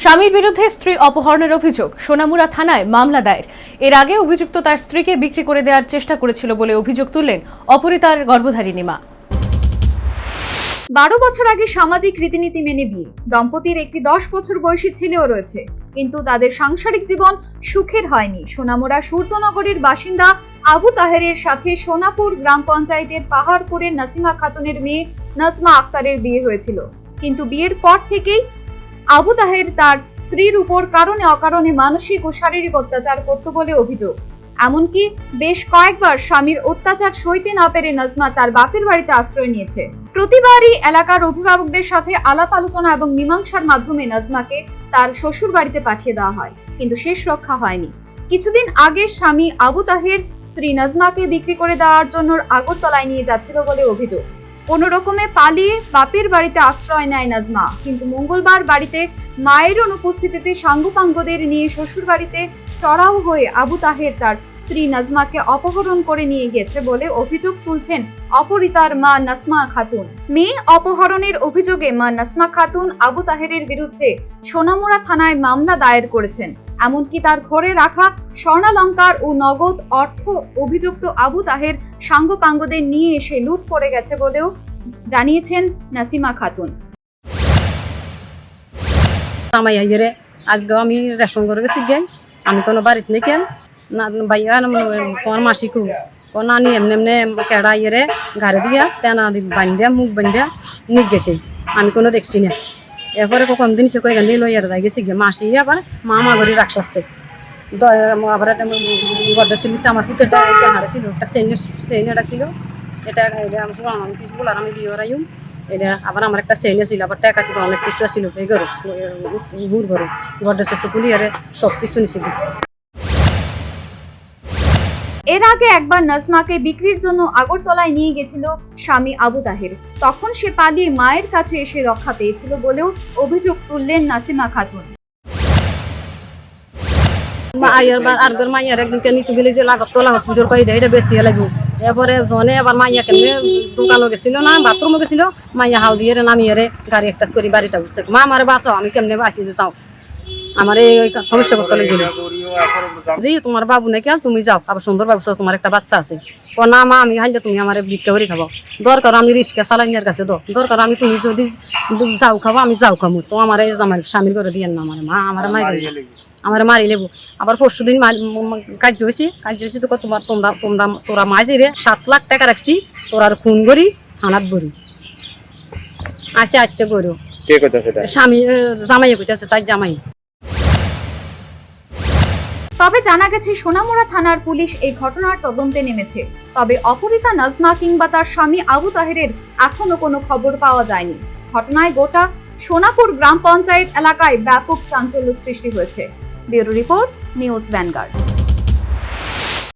স্বামীর বিরুদ্ধে স্ত্রী অপহরণের অভিযোগ, সোনামুড়া থানায় মামলা দায়ের। এর আগে অভিযুক্ত তার স্ত্রীকে বিক্রি করে দেওয়ার চেষ্টা করেছিল বলে অভিযোগ তুললেন অপহৃতার গর্ভধারিণী মা। 12 বছর আগে সামাজিক রীতিনীতি মেনে বিয়ে, দম্পতির একটি 10 বছর বয়সী ছেলেও রয়েছে, কিন্তু তাদের সাংসারিক জীবন সুখের হয়নি। সোনামুড়া সূর্যনগরের বাসিন্দা আবু তাহেরের সাথে সোনাপুর গ্রাম পঞ্চায়েতের পাহাড়পুরের নাসিমা খাতুনের মেয়ে নাজমা আক্তারের বিয়ে হয়েছিল, কিন্তু বিয়ের পর থেকেই আবু তাহের তার স্ত্রীর উপর কারণে অকারণে মানসিক ও শারীরিক অত্যাচার করত বলে অভিযোগ। এমনকি বেশ কয়েকবার স্বামীর অত্যাচার সইতে না পেরে নাজমা তার বাপের বাড়িতে আশ্রয় নিয়েছে। প্রতিবারই এলাকার অভিভাবকদের সাথে আলাপ আলোচনা এবং মীমাংসার মাধ্যমে নাজমাকে তার শ্বশুর বাড়িতে পাঠিয়ে দেওয়া হয়, কিন্তু শেষ রক্ষা হয়নি। কিছুদিন আগে স্বামী আবু তাহের স্ত্রী নাজমাকে বিক্রি করে দেওয়ার জন্য আগরতলায় নিয়ে যাচ্ছিল বলে অভিযোগ। কোনো রকমে পালিয়ে বাপের বাড়িতে আশ্রয় নেয় নাজমা, কিন্তু মঙ্গলবার বাড়িতে মায়ের অনুপস্থিতিতে সাঙ্গপাঙ্গদের নিয়ে শ্বশুর বাড়িতে চড়াও হয়ে আবু তাহের তার স্ত্রী নাজমাকে অপহরণ করে নিয়ে গেছে বলে অভিযোগ তুলছেন অপহৃতার মা নাসমা খাতুন। মেয়ে অপহরণের অভিযোগে মা নাসমা খাতুন আবু তাহেরের বিরুদ্ধে সোনামুড়া থানায় মামলা দায়ের করেছেন। এমনকি তার ঘরে রাখা স্বর্ণালংকার ও নগদ অর্থ অভিযুক্ত আবু তাহের সাঙ্গপাঙ্গদের নিয়ে এসে লুট করে গেছে বলেও জানিয়েছেন নাসিমা খাতুন। আজকে আমি রেশন করে গেছি গে, আমি কোনো বাড়িতে নেই কেন না ভাইয়া কোন মাসিকু কোন আনি এমনি এমনি কেড়া ইয়ে গাড়ি দিয়া তেনা বান্ধিয়া মুখ বান্ধিয়া নিয়ে গেছে, আমি কোনো দেখছি না। এরপরে কম দিন সে কয়েক দিন লইয়ার যাই গেছি গে, মাসি আবার মামা ঘরে রাখছে আবার গড্ডা ছিল আমার পুতেরটা হারাছিল, একটা সেইনেটা ছিল, এটা কিছু বলার আমি বিয়ে রাইম এটা আবার আমার একটা সেইনে ছিল, আবার টাকা টুকু অনেক কিছু ছিল এই ঘরে ঘুর ঘরে গড্ডা সে পুলিয়ারে সব কিছু নিছিল। এর আগে একবার নাজমাকে বিক্রির জন্য আগরতলায় নিয়ে গেছিল স্বামী আবু তাহের, তখন সে পালিয়ে মায়ের কাছে এসে রক্ষা পেয়েছিল বলেও অভিযোগ তুললেন নাসিমা খাতুন। মাইয়ার একদিন নিতে গেলে যে লাগতলা হসপিটাল কই এটা বেশি লাগবে। এরপরে জনে আবার মাইয়া কেমনে দোকানও গেছিল না বাথরুমও গেছিল, মাইয়া হাল দিয়ে নামিয়ে গাড়ি একটা করে বাড়িতে বসছে, মা আমারে বাঁচাও, আমি কেমনে বাঁচি যে যাও, আমার এই সমস্যা করতে লেগেছিল। জি তোমার বাবু নাকি তুমি যাও, আবার সুন্দর বাবু তোমার একটা বাচ্চা আছে, ও না মা আমি হাইলে তুমি আমার ভিক্ষা করে খাবো, দরকার আমি রিক্সা চালাইনার কাছে দরকার আমি তুমি যদি যাও খাবো আমি যাও খাবো, তো আমার এই আমার স্বামীর করে দিয়ে না আমার মা আমার আমার মারি লেবু। আবার পরশু দিন কার্য হয়েছি তো তোরা মাঝে রে 7 লাখ টাকা রাখছি, তোরা খুন করি হানাত বরি আসছে গরু স্বামী জামাই কইতেছে তাই জামাই। তবে জানা গেছে সোনামুড়া থানার পুলিশ এই ঘটনার তদন্তে নেমেছে, তবে অপহৃতা নাজমা কিংবা তার স্বামী আবু তাহেরের এখনো কোনো খবর পাওয়া যায়নি। ঘটনায় গোটা সোনাপুর গ্রাম পঞ্চায়েত এলাকায় ব্যাপক চাঞ্চল্য সৃষ্টি হয়েছে। Bureau report, news vanguard.